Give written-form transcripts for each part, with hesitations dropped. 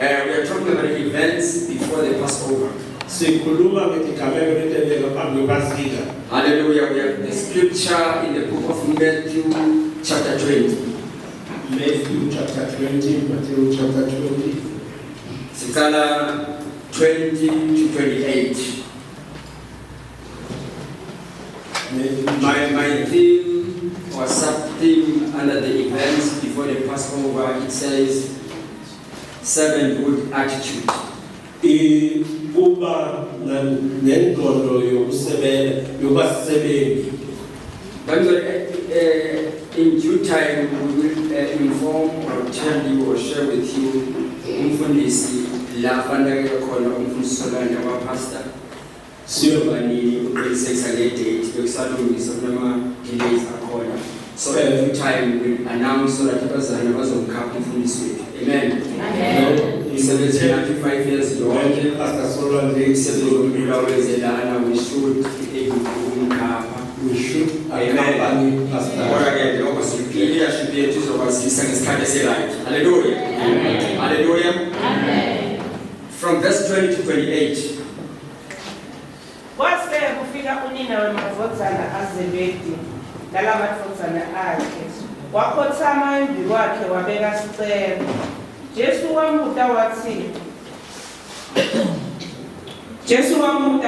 We are talking about events before the Passover. Hallelujah. We have the scripture in the book of Matthew chapter 20. Matthew chapter 20, Matthew chapter 20. Sikala 20 to 28. My theme or sub-theme under the events before the Passover, it says 7 good attitudes. But in due time, we will inform or tell you or share with you umfundisi la fanele khona umfundisi Solana wa pastor siyobani uqinisekisa le date yokusalungisa kunama delays akhona. So every time we announce so that abazali bazomkhapha umfundisi wethu. Amen. Amen. Isebenze 95 years yonke pastor Solana isebenze ngomlawuzelana we should umkhapha. We should accompany pastor. Hallelujah. Hallelujah. From verse 20 to 28. What's there kufika unina wemavodzana azebedi nalamadvodzana akhe wakhothama embi kwakhe wabeka sicelo. Jesu wamuta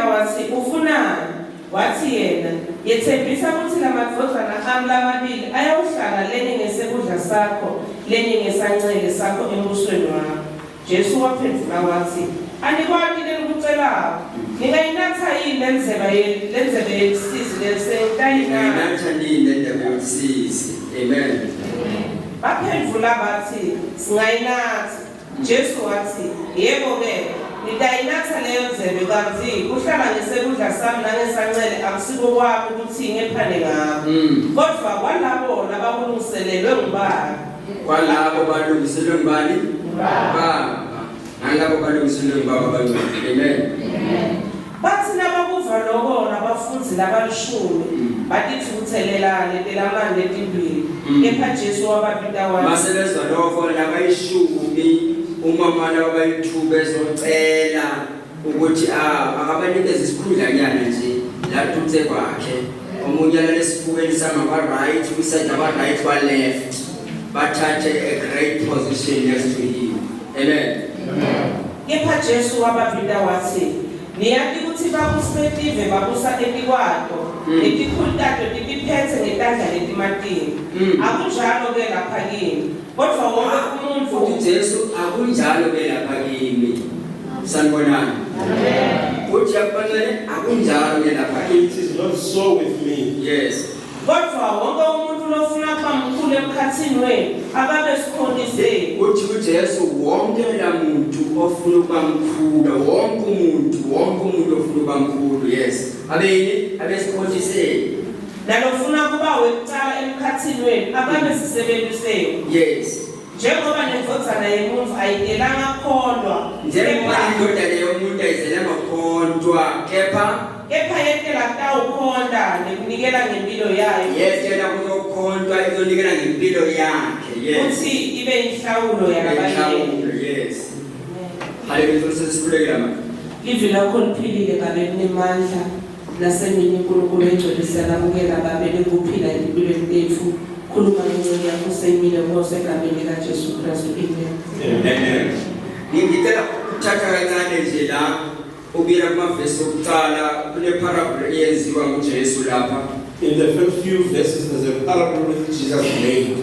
wathi ufunani? Wathi yena yethembisa ukuthi lamadvodzana ami lamabili ayawuhlala lenye ngesekudla sakho lenye ngesancele sakho embusweni wakho. Jesu waphendula wathi anikwati lelikucelayo ngingayinatha yini lenzebe yelisizi lesentayinatha yini lendebe yolisizi. Amen. Baphendula bathi singayinathi. Jesu wathi yebo-ke ngitayinatha leyo nzebe kanti kuhlala ngesekudla sami nangesancele akusiko kwami ukuthi ngephane ngabo. Kodwa kwalabo abalungiselelwe ngubani? Kwalabo balungiselwe ngubani? Baba. Nalabo balungiselwe ngubaba bangcwele. Amen. Bathi nabakuva lokho nabafundi labalishumi batithuthelelane telamande etimbili. Kepha Jesu wabaphinda wathi masebezwa lokho labayishumi umama labayithuba ezocela ukuthi akabanikeze isikhundlanyana nje la dutse kwakhe. Omunye lalesifubeni samaba right uside aba right wa left bathathe a great position next to him. Amen. Kepha Jesu wabaphinda wathi niyati ukuthi bakuspektive bakusa etikwato etikhulutato titiphethe ngetandla letimatini. Akunjalo-ke lapha kini kodwa wonke umuntu futhi Jesu akunjalo ke lapha kimi. Sanibonani? Uthi yakufanele akunjalo ke lapha kimi. It is not so with me. Yes. kodwa wonke umuntu lofuna kuba mkhulu emkhathini wenu akabe sikhoniseni. Uthi uJesu wonke la muntu ofuna ukuba mkhulu, wonke umuntu ofuna ukuba mkhulu. Yes. Abesikhoniseni. Nalofuna kuba wekucala emkhathini wenu akabe sisebenziseni. Yes. Njengoba nemvodzana yemuntu ayidelanga khondwa. Njengoba indoda leyo umuntu ayizelanga khondwa kepha yetela tawukhonda nekunikela ngempilo yayo. Yetela kuzokhondwa izonikela ngempilo yakhe. Yes. Uthi ibe inhlawulo yalabaleki. Yes. Hallelujah. Sesikhulekela manje. Livi lakho liphilile ngabe linemandla nasemini uNkulunkulu engcolisela namukela babele kuphila empilweni lethu. Khuluma ngenceke yakho semile ngosegameni likaJesu Kristu. Amen. Ngicela ukuthatha kancane nje la ubira kumavesi okuqala kule parable eyenziwa nguJesu lapha. In the first few verses there's a parable which Jesus made.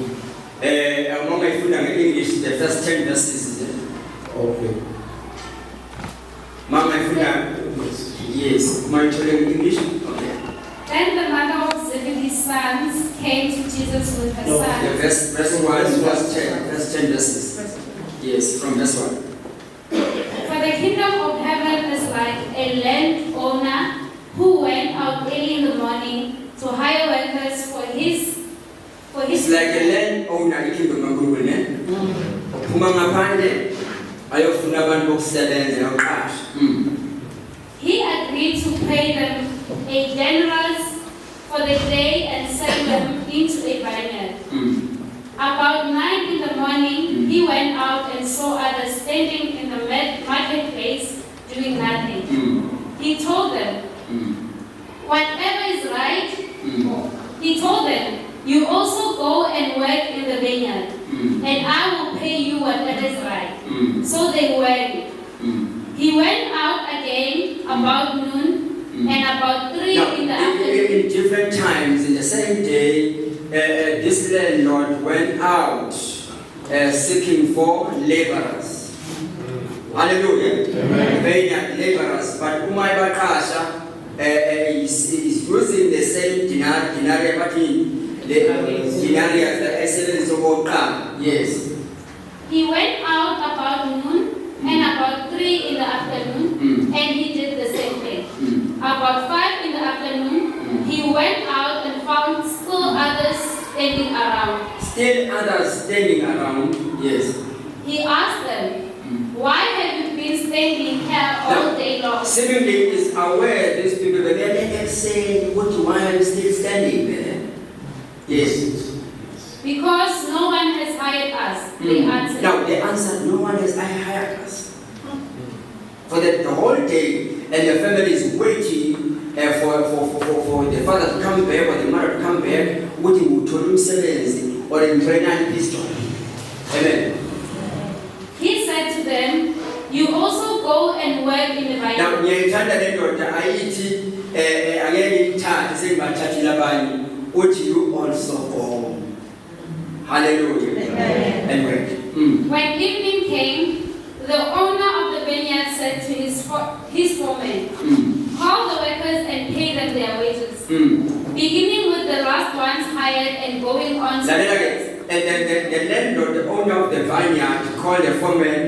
Among ifunda ngeEnglish the first 10 verses. Okay. Mama ifunda yes, my children English. Okay. Then the mother of Zebedee's sons came to Jesus with her son. The verse 1, verse 10 verses. Yes, from verse 1. For the kingdom of heaven is like a landowner who went out early in the morning to hire workers for his. It's like a landowner ikingdom kaNkulunkulu ne. Uphuma ngaphandle ayofuna abantu bokusebenza yoqasha. He agreed to pay them a denarius for the day and send them into a vineyard. About 9 in the morning, he went out and saw others standing in the marketplace doing nothing. He told them, whatever is right, he told them, you also go and work in the vineyard, and I will pay you whatever is right. So they worked. He went out again about noon and about 3 Now, in the afternoon. in different times, in the same day, this landlord went out seeking for laborers. Hallelujah. Vineyard laborers. But Umay Bakasha is using the same denarii, but yes. He went out about noon and about 3 in the afternoon, and he did the same thing. About 5 in the afternoon, he went out and found still others standing around. Still others standing around, yes. He asked them, why have you been standing here all day long? Seemingly is aware these people, but they're saying, why are you still standing there? Yes. Because no one has hired us, they answered. Now the answer, no one has hired us. For the whole day, and the family is waiting for the father to come back or the mother to come back, waiting to him service or in pregnant pistol. Amen. He said to them, you also go and work in the vineyard. Now, you also go. Hallelujah. Amen. And work. When evening came, the owner of the vineyard said to his foreman, call the workers and pay them their wages, beginning with the last ones hired and going on to And then the landlord, the owner of the vineyard, called the foreman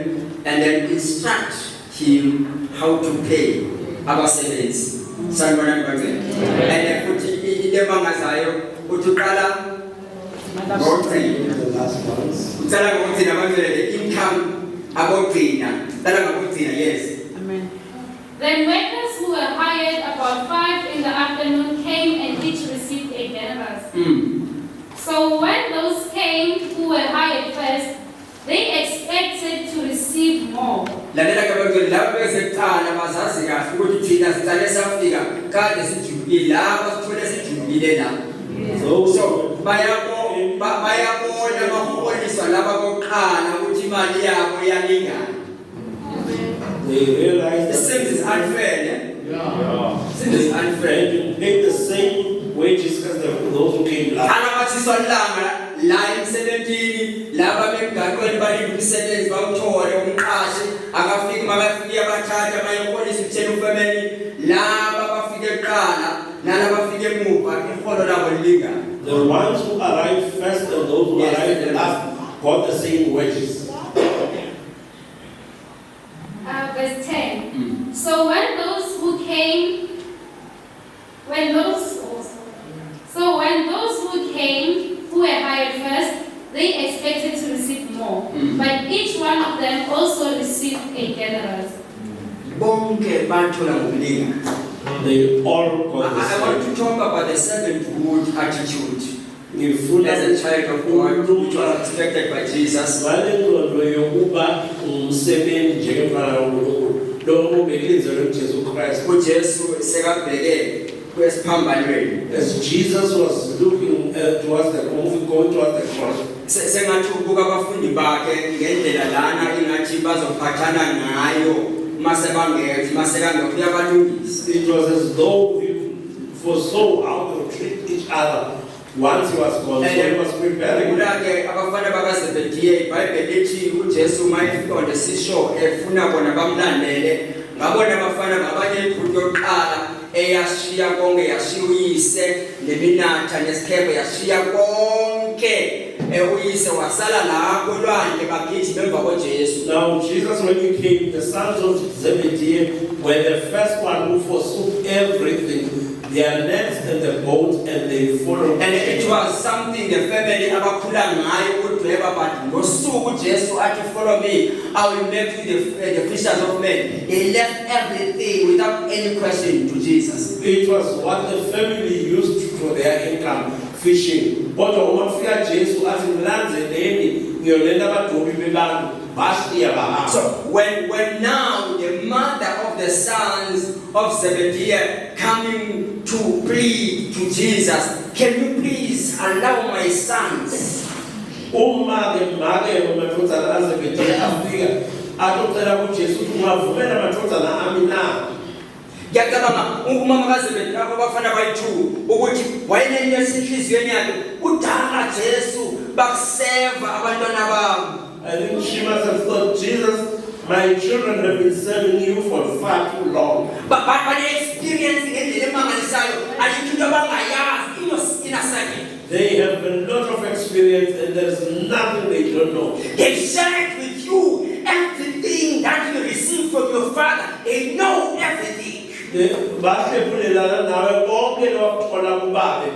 and then instruct him how to pay our servants. And then put the bangasayo, put the about 3. The last ones. The income about 3 now. Yes. Amen. Then workers who were hired about 5 in the afternoon came and each received a denarius. So when those came who were hired first, they expected to receive more. But They realized the seems is unfair, yeah. Seems is unfair. They paid the same wages as those who came last. Line 17, laba bemgaqweni balibumsebenzi bawuthole umqashi akafiki makafiki abathatha mayeholisa uthela ufamily laba bafike eqala nalaba bafike emuva iholo labo lilingana. The ones who arrived first and those who arrived last got the same wages. verse 10. So when those who came who were hired first, they expected to receive more. But each one of them also received a denarius. They all got the I want same. to talk about the servanthood attitude. As a child of God, which was expected by Jesus. As Jesus was looking towards the going towards the cross, it was as though he foresaw how to treat each other once he was gone. So he was preparing. Eyashiya konke yashiya uyise neminatha nesikhebe yashiya konke uyise wasala la kolwandle bakithi bemva koJesu. Now Jesus, when he came, the sons of Zebedee were the first one who forsook everything, their nets and the boat, and they followed. And it was something the family abakhula ngayo kudweba, but ngosuku uJesu athi follow me, I will make you the fishers of men. They left everything without any question to Jesus. It was what the family used for their income. fishing. Kodwa uma kufika Jesu athi nilandeleni ngiyolenda abadobi bebantu bashiya bahamba. So when now the mother of the sons of Zebedee coming to plead to Jesus, can you please allow my sons? Uma ke mamadodana aZebedee afika atocela kuJesu ungavumela amadodana ami na. Ngiyacabanga umama kaZebedee lapho bafana bayi2 ukuthi wayenento esenhliziyweni yakhe udala Jesu bakuseva abantwana bami. I think she must have thought, Jesus, my children have been serving you for far too long. But the experience ngendlela emangalisayo ayikho abangayazi in a second. They have a lot of experience and there's nothing they don't know. They shared with you everything that you received from your father. They know everything. Bahlepulelana nawe konke lokuthola kubabe.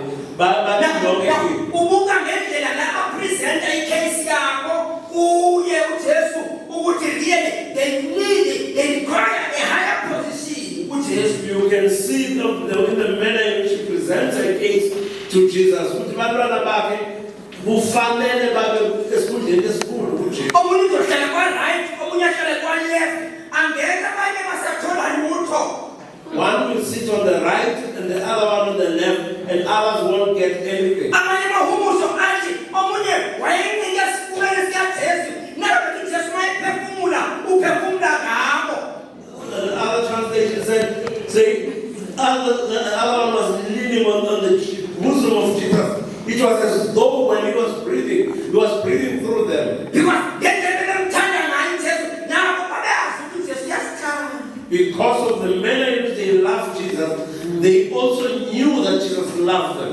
Ubuka ngendlela la presenta icase yakho kuye uJesu ukuthi really they require a higher position uJesu. You can see in the manner in which she presents her case to Jesus. Ukuthi bantwana bakhe kufanele babe esikhundleni esikhulu kuJesu. Omunye uzohlala kwa right, omunye ahlala kwa left. Angeke abanye basathola lutho. One will sit on the right and the other one on the left, and others won't get anything. Amanye mahumuzo athi omunye wayencike esikhuleni sika Jesu. Nabe Jesu mayephefumula uphefumula ngabo. The other translation said, the other one was leaning on the bosom of Jesus. It was as though when he was breathing through them. Because of the manner in which they loved Jesus, they also knew that Jesus loved them.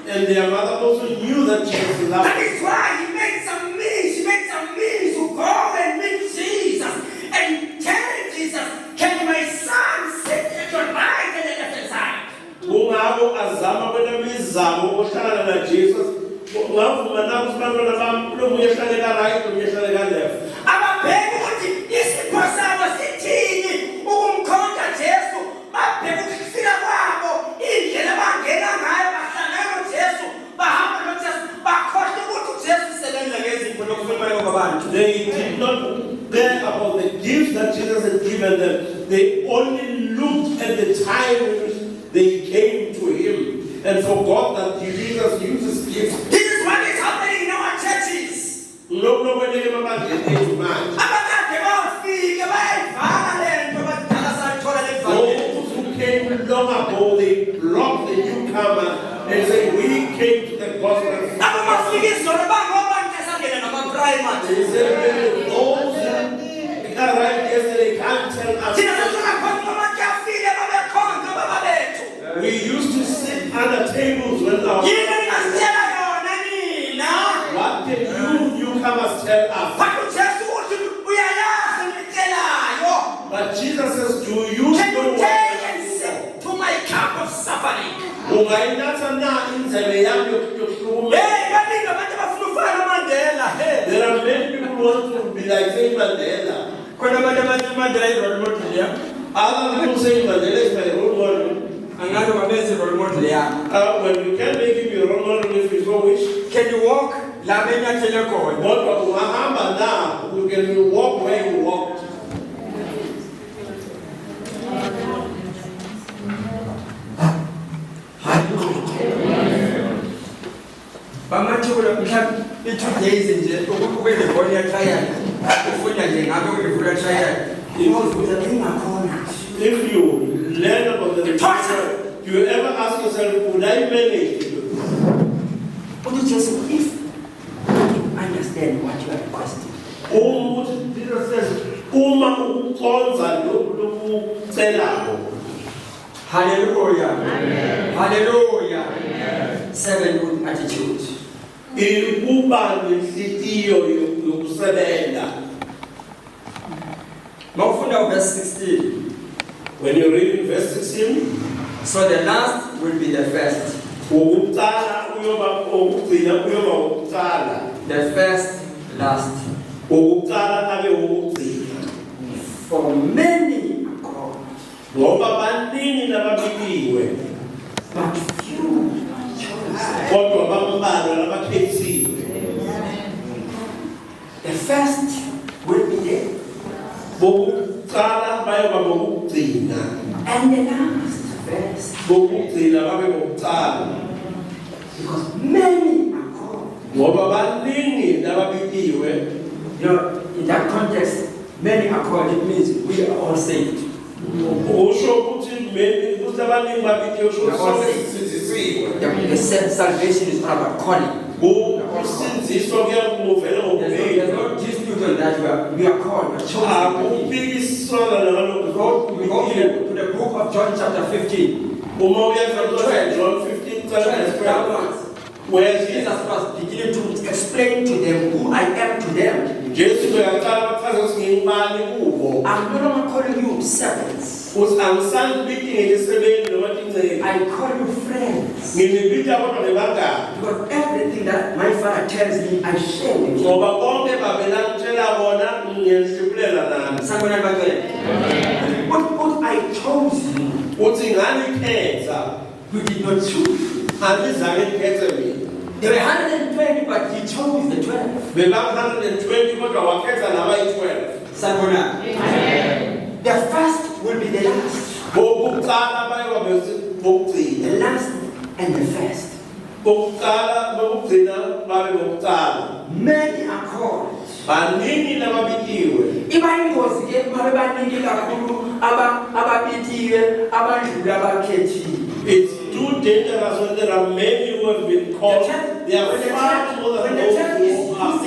And their mother also knew that Jesus loved them. That is why he made some means to go and meet Jesus and tell Jesus, can my son sit at your right and at your side? Ungabo azama kwena mizamo ohlala na Jesus. Ngavuma nakusibantwana bami lo munye ehlalela right lo munye ehlalela left. Ababheke ukuthi isipho sabo sithini ukumkhonza Jesu babheke ukufika kwabo indlela bangena ngayo bahlangana noJesu bahamba noJesu bakhohle ukuthi uJesu usebenza ngezinto lokufanele kwabantu. They did not care about the gifts that Jesus had given them. They only looked at the time in which they came to him and forgot that Jesus uses gifts. This is what is happening in our churches. No, nobody ever too much. Those who came long ago, they blocked the newcomer and said, we came to the gospel. They said, those who arrived yesterday can't tell us. We used to sit under tables when our... What can you newcomers tell us? But Jesus says, do you can know you take and sit to my cup of suffering? There are many people who want to be like Saint Mandela. Other people say Mandela is my role model. When you can make him your role model if you so wish. Can you walk? But now, you can walk where you walked. Bamathula mhlawumbe i2 days nje ukube ngibona trial ufunda nje ngabe ukuvula trial uzokuza ingakhona. If you learn about the torture, you ever ask yourself, would I manage to do this? But just if you understand what you are requesting. Jesus says, uma ukonza lokucelako. Hallelujah. Amen. Hallelujah. Amen. 7 good attitude. Ukuba nenhliziyo yokusebenza. Mawufunda verse 16. When you read in verse 16, so the last will be the first. The first, last. For many are called, but few are chosen. kodwa bambalwa labakhethiwe. The first will be there, Bokuqala bayoba bokugcina, and the last first. bokugcina babe bokuqala. Because many are called. Ngoba baningi lababikiwe. You know, in that context, many are called. It means we are all saved. Usho ukuthi ukuthi abaningi babikiwe usho We are all sonke saved. sisizisiwe. The salvation is all about calling. Usinziswa kuyakuvela There's ngokubili. no dispute on that. We are called. We are chosen. Akupikiswana nalokho. We go to the book of John chapter 15. Uma uyafika John 15:12, where Jesus was beginning to explain to them who I am to them. Jesu bekaqala bachaza ukuthi ngingubani kubo. I'm no longer calling you servants. Uthi angisanibiki ngelisebenzi noma ingcebo. I call you friends. Nginibika kodwa nebangani. Because everything that my father tells me, I share with you. Ngoba konke babelangitshela bona ngiyahlubulela nami. Someone ever said, what I chose you, Uthi nganikhetha, you did not choose. andizange ngikhethe mina. There were 120, but he chose the 12. Beba-120 kodwa wakhetha nabayi-12. Someone The first will be the last. Bokuqala bayoba bokugcina. The last and the first. Bokuqala bokugcina babe bokuqala. Many are called. Baningi lababikiwe. Iba ingozi ke mabe baningi kakhulu ababitiwe abadlula abakhethiwe. It's too dangerous when there are many who have been called. They are far more than those who are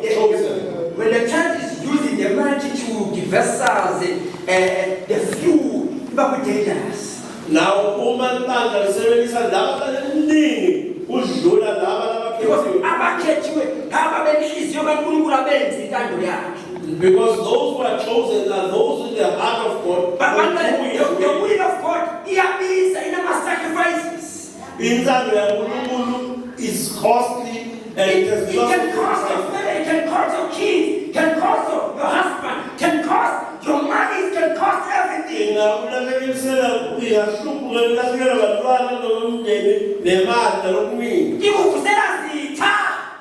chosen. When the church is using the multitude, the vessels, the few, iba dangerous. Now, uma libandla lisebenzisa laba abaningi udlula laba Because labakhethiwe. abakhethiwe aba benhliziyo kaNkulunkulu abenzi intando yakhe. Because those who are chosen are those in the heart of God. But who do His the will. will of God iyabiza inama sacrifices. Intando yaNkulunkulu is costly and it has It can cost your family, it can cost your kids, it can cost your husband, can cost your money, it can cost everything. Ingakulalelisela uyahlubulela abantwana nomndeni nemali nalokuningi. Ikuvusela zitha.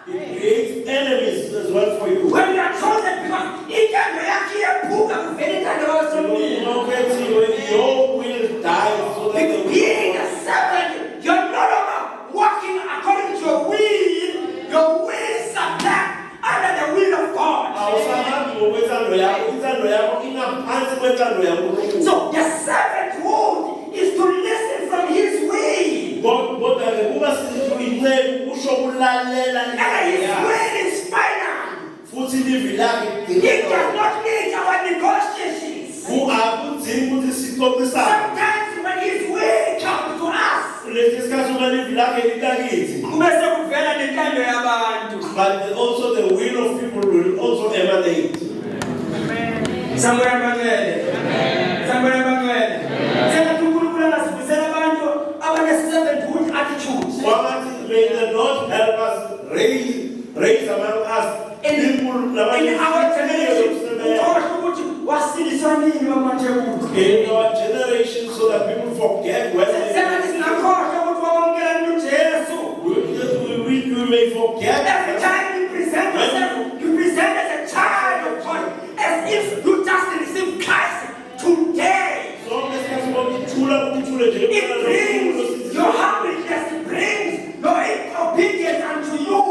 It creates enemies as well for you. When you are chosen, because intando yakhe iyephuka kuvela intando kaSomnye. When your will dies so that the Being a servant, you're no longer walking according to your will. Your will is subject under the will of God. awusahambi ngokwentando yakho, intando yakho ingaphansi kwentando yaNkulunkulu. So the servanthood is to listen from His will. Kodwa-ke kuba inceku kusho ukulalela And intando His yakho. will is final. Futhi ilizwi lakhe It does not need our negotiations. akudingi ukuthi sixoxisane. Sometimes when His will comes to us, Kulesi sikhathi uma ilizwi lakhe litakithi. kubese kuvela nentando yabantu. But also the will of people will also emanate. Somewhere abangcwele. Somewhere abangcwele. Sena uNkulunkulu angasivusela abantu abane-servanthood attitude. Wamathi, may the Lord help us raise among us people In our generation, ukhohlwa ukuthi wasindiswa nini wamathebula. in our generation so that people forget when Sena singakhohlwa ukuthi wamamkela uJesu. we may forget. Every time you present yourself, you present as a child of God, as if you just received Christ today. It brings your humbleness, it brings your obedience unto you.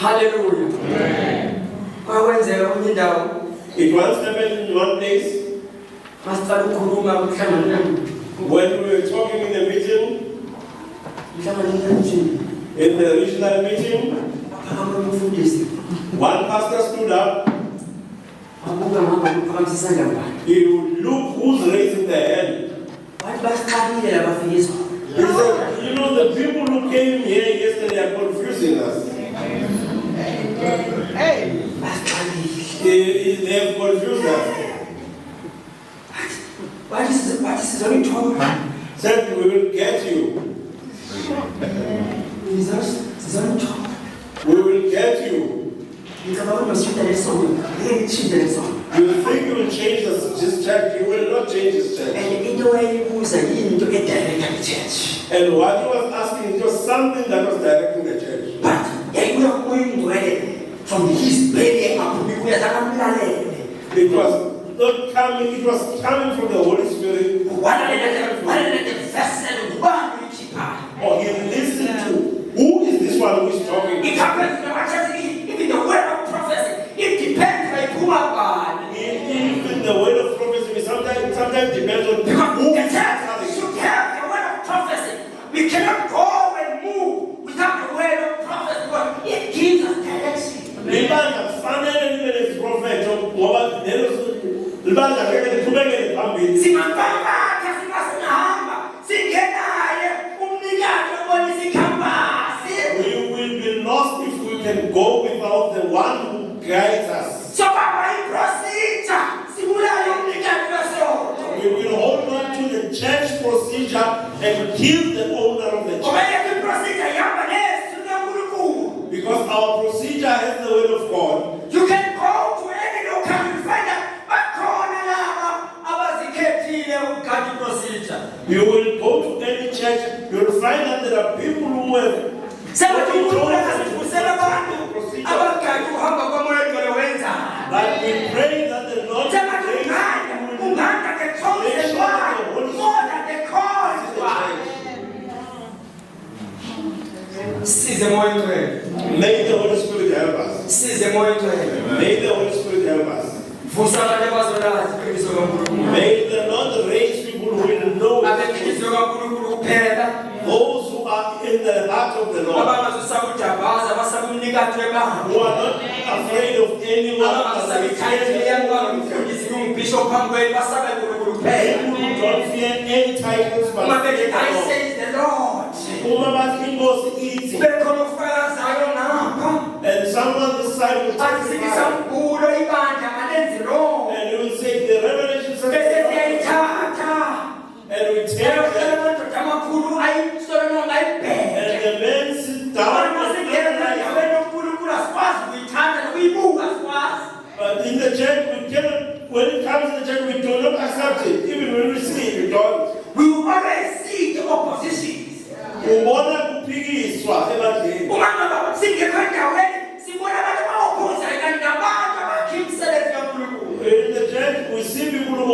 Hallelujah. Kwawenzeka kwenye indawo It once happened in one place masicala ukukhuluma umhlangano when we were talking in the meeting, umhlangano in the regional meeting, phakama umfundisi one pastor stood up. wabuka ngapha uphakamisa isandla ngubani. He would look who's raising their hand. Wathi basiqalile labafikisa. He said, you know, the people who came here yesterday are confusing us. Basiqalile. They have confused us. Wathi sizonithola. Said, we will get you. Sizonithola. We will get you. Ngicabanga ukuthi masishintshe lesonto. Ngeke ngitshintshe lesonto. You think you will change the this church, he will not change his church. And into wayibuza into edirecta the church. And what he was asking, it was something that was directing the church. But yayibuya kuyingcwele from his belly aphuma kuya zakamlalele. It was not coming, it was coming from the Holy Spirit. Walalela the verse and ngubani uyikhipha. Or he listened to, who is this one who is talking? It happens in our church, even the word of prophecy, it depends on who are. Even the word of prophecy sometimes depends on Because who the is church should have the word of prophecy. We cannot go and move without the word of prophecy because it gives us direction. libandla kufanele libe lesiprofeto ngoba lelo libandla ngeke liqhubekele phambili. Singapakatha singasingahamba singenaye umnikazi obonisa ikhampasi. We will be lost if we can go without the one who guides us. So baba iprocedure sibulale umnikazi wesonto. We will hold on to the church procedure and kill the owner of the Ngoba church. le procedure ihamba nezwi likaNkulunkulu. Because our procedure has the word of God. You can go to any local and find out bakhona laba abazikhethile ukugada procedure. You will go to any church, you will find that there are people who have but we pray that the Lord will raise May the Holy Spirit help us. May the Holy Spirit help us. May the Lord raise people who will know those who are in the heart of the Lord, who are not afraid of anyone, people who don't fear any titles, but fear the Lord. And someone this side will testify, and he will say the revelation says the Lord. And we take them, and the men sit down but in the church, we cannot, when it comes to the church, we do not accept it. Even when we see it, we don't. We will always see the oppositions. Ubona kuphikiswa ebandleni. In the church, we see people who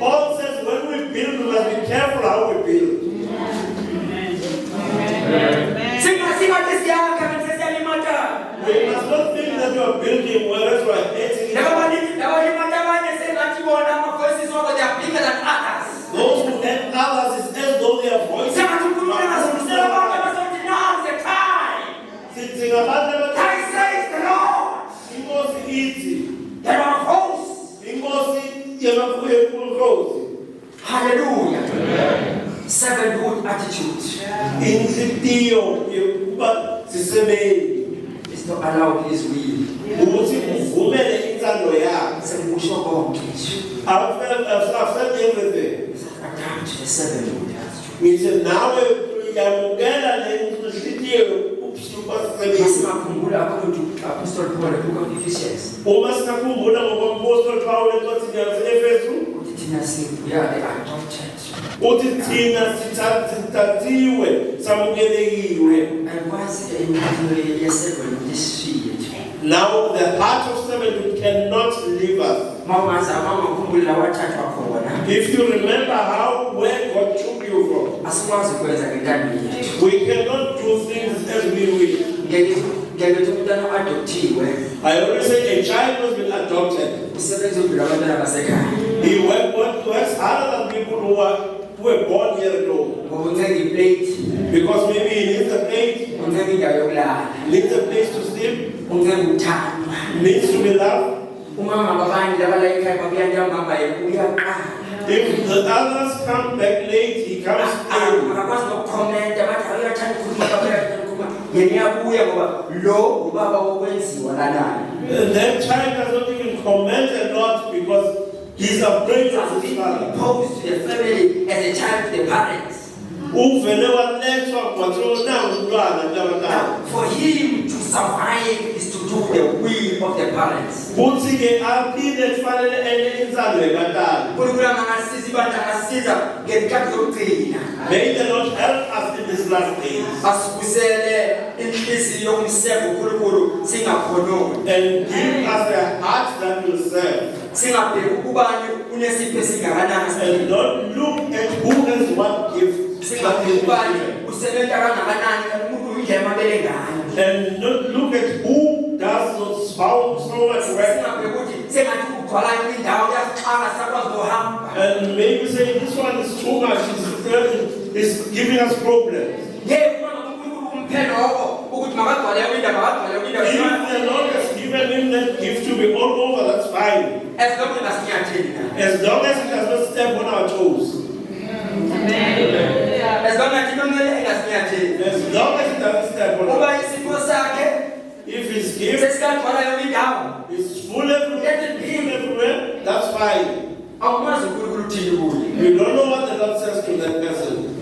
Paul says when we build, we must be careful how we build. We must not think that you are building whereas you are hating it. Those who hate others is as though they are voices. Sitting about them, ingozi ithi, ingosi yemakhulu. Hallelujah. Servanthood attitude Inhlitiyo yokuba sisebenzi is to allow his will. ukuthi uvumele inzalo yakhe. Sekusho konke nje. I've said everything. Adapt to the servanthood attitude. Ngithi nawe uyamukela le nhlitiyo ubusuku sisebenzi. Masikhumbula ukuthi Apostle Paul book of Ephesians. Uma sikhumbula ngokwapostoli Paul encwadini yase-Efesu Uthi thina sibuya adopted. uthi thina sithathiwe samukelekiwe. Ayikwazi impilo yeservant ishiye nje. Now the heart of servanthood cannot leave us. Mawazama ukukhumbula wathathwa khona. If you remember where God took you from, Asikwazi ukwenza ngentando yethu. we cannot do things as we will. Ngeke umntana adoptiwe. I always say a child has been adopted. Usebenza ukudla abantwana basekhaya. He works harder than people who were born here alone. Ngokuncela iplate, Because maybe he needs a plate, uncela indawo yokulala, needs a place to sleep, uncela ukuthandwa. needs to be loved. Uma ngaba abanye labala ekhaya babuya ntambama uyaqala. If the others come back late, he comes late. Akakwazi nokukhomenta bathi uyathanda ukukhuluma kakhulu. Yena uyabuya ngoba lo ubaba wokwenziwa lana. And that child does not even comment a lot because he's afraid of his father. Opposed to the family as a child to the parents. Uvele walethwa kwathiwa nangu umntwana mntabantwana. For him to survive is to do the will of the parents. Futhi ke aphinde kufanele enye insalo ekatali. Kulula mangasiza ibandla ngasiza ngenkathi zokugcina. May the Lord help us in these last days. Asibusele inhliziyo yokumseva uNkulunkulu singakhononi. And give us a heart that will serve. Singabheki ukubani unesipho esingakanani. And don't look at who has what gift. Singabheki ukubani usebenza kangakanani umuntu uyindlela abele ngayo. And don't look at who does so much work. Singabheki ukuthi sengathi ugcwala indawo yasixhanga sakwazi ukuhamba. And maybe say this one is too much, it's giving us problems. Ngeke ubone uNkulunkulu umpheloko ukuthi makagcwale indawo makagcwale indawo. If the Lord has given him that gift to be all over, that's fine. As long as asinyatheli na. As long as he does not step on our toes. As long as inongele engasinyatheli. As long as he doesn't step on our Uba isipho sakhe if his gift sesikagcwala indawo. is full everywhere, that's fine. Awumazi uNkulunkulu uthini kuye. You don't know what the Lord says to that person.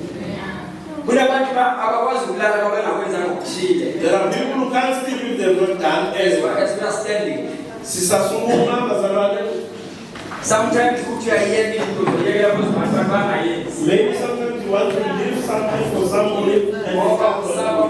Kunabantu abakwazi ukulala ngoba bengakwenzanga okuthile. There are people who can't sleep if they've not done As as we are standing. Sisasukuma bazalwane. Sometimes uthi uyayiyeka into uyayiyeka kuzibantu bangayenzi. Maybe sometimes you want to leave something for somebody and you Ngoba start usaba